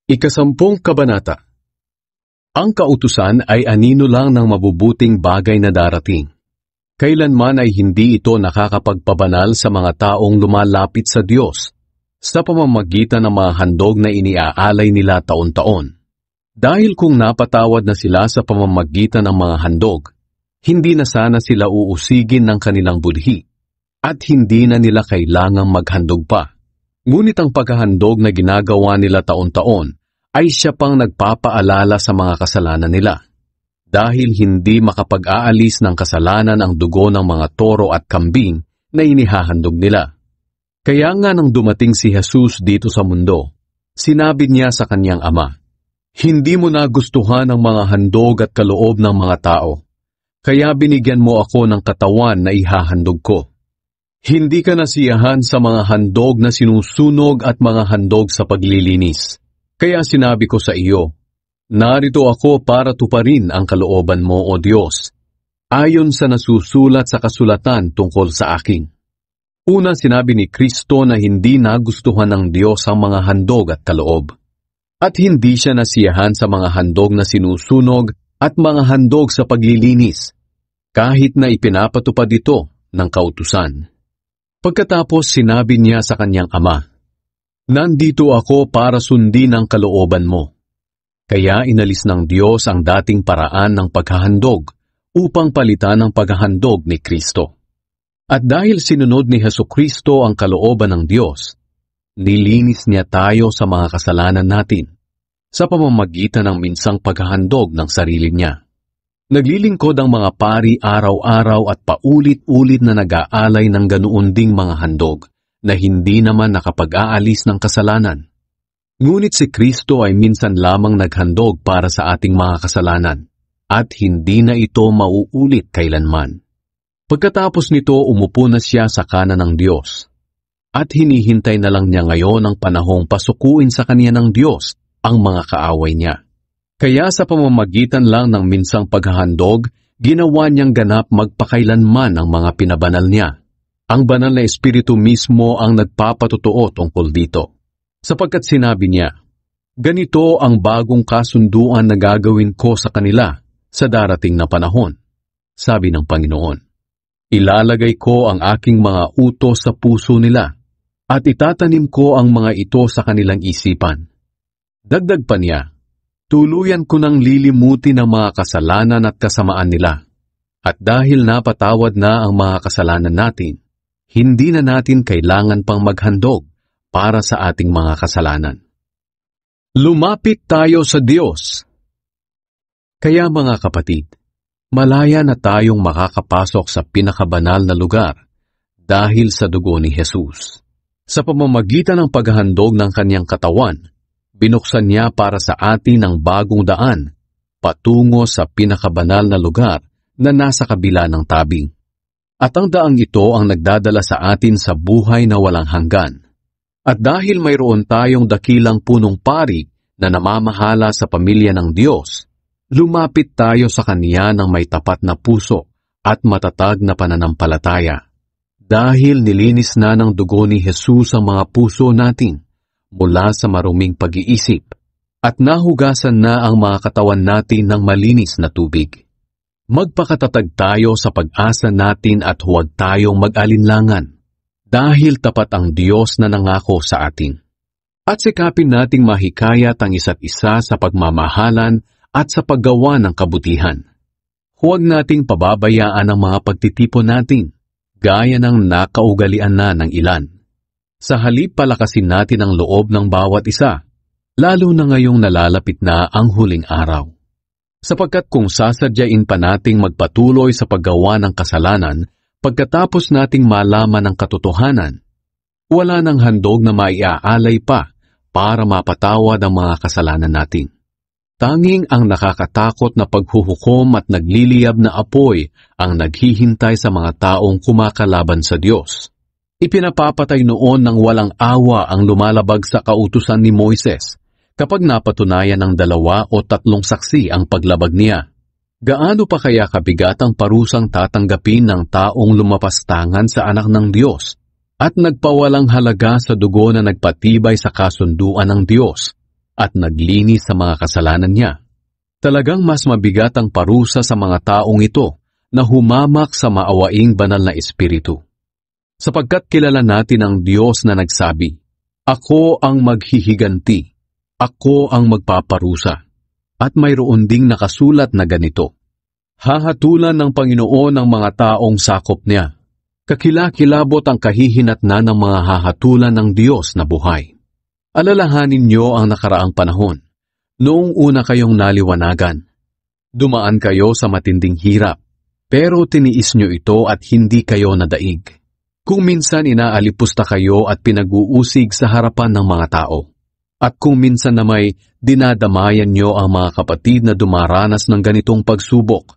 Ikasampung kabanata. Ang kautusan ay anino lang ng mabubuting bagay na darating. Kailanman ay hindi ito nakakapagpabanal sa mga taong lumalapit sa Diyos sa pamamagitan ng mga handog na iniaalay nila taon-taon. Dahil kung napatawad na sila sa pamamagitan ng mga handog, hindi na sana sila uusigin ng kanilang budhi at hindi na nila kailangang maghandog pa. Ngunit ang paghahandog na ginagawa nila taon-taon ay siya pang nagpapaalala sa mga kasalanan nila. Dahil hindi makapag-aalis ng kasalanan ang dugo ng mga toro at kambing na inihahandog nila. Kaya nga nang dumating si Jesus dito sa mundo, sinabi niya sa kanyang ama, "Hindi mo nagustuhan ang mga handog at kaloob ng mga tao, kaya binigyan mo ako ng katawan na ihahandog ko. Hindi ka nasiyahan sa mga handog na sinusunog at mga handog sa paglilinis. Kaya sinabi ko sa iyo, narito ako para tuparin ang kalooban mo, O Diyos, ayon sa nasusulat sa kasulatan tungkol sa akin." Una, sinabi ni Kristo na hindi nagustuhan ng Diyos ang mga handog at kaloob. At hindi siya nasiyahan sa mga handog na sinusunog at mga handog sa paglilinis, kahit na ipinapatupad ito ng kautusan. Pagkatapos sinabi niya sa kanyang ama, "Nandito ako para sundin ang kalooban mo." Kaya inalis ng Diyos ang dating paraan ng paghahandog upang palitan ang paghahandog ni Kristo. At dahil sinunod ni Hesukristo ang kalooban ng Diyos, nilinis niya tayo sa mga kasalanan natin sa pamamagitan ng minsang paghahandog ng sarili niya. Naglilingkod ang mga pari araw-araw at paulit-ulit na nag-aalay ng ganoon ding mga handog na hindi naman nakapag-aalis ng kasalanan. Ngunit si Kristo ay minsan lamang naghandog para sa ating mga kasalanan at hindi na ito mauulit kailanman. Pagkatapos nito, umupo na siya sa kanan ng Diyos at hinihintay na lang niya ngayon ang panahong pasukuin sa kanya ng Diyos ang mga kaaway niya. Kaya sa pamamagitan lang ng minsang paghahandog, ginawa niyang ganap magpakailanman ang mga pinabanal niya. Ang banal na Espiritu mismo ang nagpapatotoo tungkol dito. Sapagkat sinabi niya, "Ganito ang bagong kasunduan na gagawin ko sa kanila sa darating na panahon," sabi ng Panginoon. "Ilalagay ko ang aking mga utos sa puso nila at itatanim ko ang mga ito sa kanilang isipan." Dagdag pa niya, "Tuluyan ko nang lilimutin ang mga kasalanan at kasamaan nila. At dahil napatawad na ang mga kasalanan natin, hindi na natin kailangan pang maghandog para sa ating mga kasalanan." Lumapit tayo sa Diyos. Kaya mga kapatid, malaya na tayong makakapasok sa pinakabanal na lugar dahil sa dugo ni Jesus. Sa pamamagitan ng paghahandog ng kanyang katawan, binuksan niya para sa atin ang bagong daan patungo sa pinakabanal na lugar na nasa kabila ng tabing. At ang daang ito ang nagdadala sa atin sa buhay na walang hanggan. At dahil mayroon tayong dakilang punong pari na namamahala sa pamilya ng Diyos, lumapit tayo sa Kanya ng may tapat na puso at matatag na pananampalataya. Dahil nilinis na ng dugo ni Jesus ang mga puso natin mula sa maruming pag-iisip at nahugasan na ang mga katawan natin ng malinis na tubig. Magpakatatag tayo sa pag-asa natin at huwag tayong mag-alinlangan dahil tapat ang Diyos na nangako sa atin. At sikapin nating mahikayat ang isa't isa sa pagmamahalan at sa paggawa ng kabutihan. Huwag nating pababayaan ang mga pagtitipon natin, gaya ng nakaugalian na ng ilan. Sa halip palakasin natin ang loob ng bawat isa, lalo na ngayong nalalapit na ang huling araw. Sapagkat kung sasadyain pa nating magpatuloy sa paggawa ng kasalanan, pagkatapos nating malaman ang katotohanan, wala nang handog na maiaalay pa para mapatawad ang mga kasalanan natin. Tanging ang nakakatakot na paghuhukom at nagliliyab na apoy ang naghihintay sa mga taong kumakalaban sa Diyos. Ipinapapatay noon ng walang awa ang lumalabag sa kautusan ni Moises kapag napatunayan ng 2 o 3 saksi ang paglabag niya. Gaano pa kaya kabigat ang parusang tatanggapin ng taong lumapastangan sa anak ng Diyos at nagpawalang halaga sa dugo na nagpatibay sa kasunduan ng Diyos at naglinis sa mga kasalanan niya. Talagang mas mabigat ang parusa sa mga taong ito na humamak sa maawaing banal na espiritu. Sapagkat kilala natin ang Diyos na nagsabi, "Ako ang maghihiganti, ako ang magpaparusa." At mayroon ding nakasulat na ganito, "Hahatulan ng Panginoon ang mga taong sakop niya." Kakilakilabot ang kahihinatnan ng mga hahatulan ng Diyos na buhay. Alalahanin niyo ang nakaraang panahon. Noong una kayong naliwanagan, dumaan kayo sa matinding hirap, pero tiniis niyo ito at hindi kayo nadaig. Kung minsan inaalipusta kayo at pinag-uusig sa harapan ng mga tao, at kung minsan na may dinadamayan niyo ang mga kapatid na dumaranas ng ganitong pagsubok,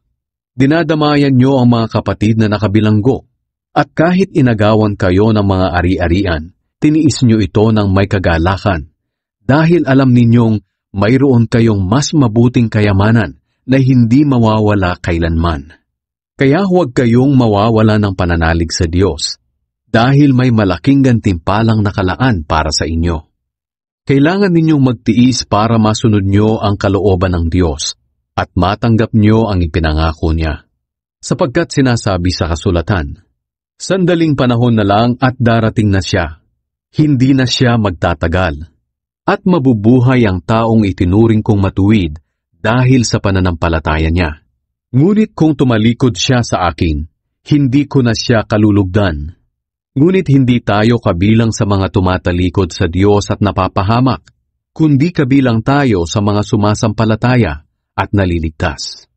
dinadamayan niyo ang mga kapatid na nakabilanggo, at kahit inagawan kayo ng mga ari-arian, tiniis niyo ito ng may kagalakan, dahil alam ninyong mayroon kayong mas mabuting kayamanan na hindi mawawala kailanman. Kaya huwag kayong mawawala ng pananalig sa Diyos, dahil may malaking gantimpalang nakalaan para sa inyo. Kailangan ninyong magtiis para masunod nyo ang kalooban ng Diyos at matanggap nyo ang ipinangako niya. Sapagkat sinasabi sa kasulatan, "Sandaling panahon na lang at darating na siya, hindi na siya magtatagal, at mabubuhay ang taong itinuring kong matuwid dahil sa pananampalataya niya. Ngunit kung tumalikod siya sa akin, hindi ko na siya kalulugdan." Ngunit hindi tayo kabilang sa mga tumatalikod sa Diyos at napapahamak, kundi kabilang tayo sa mga sumasampalataya at naliligtas.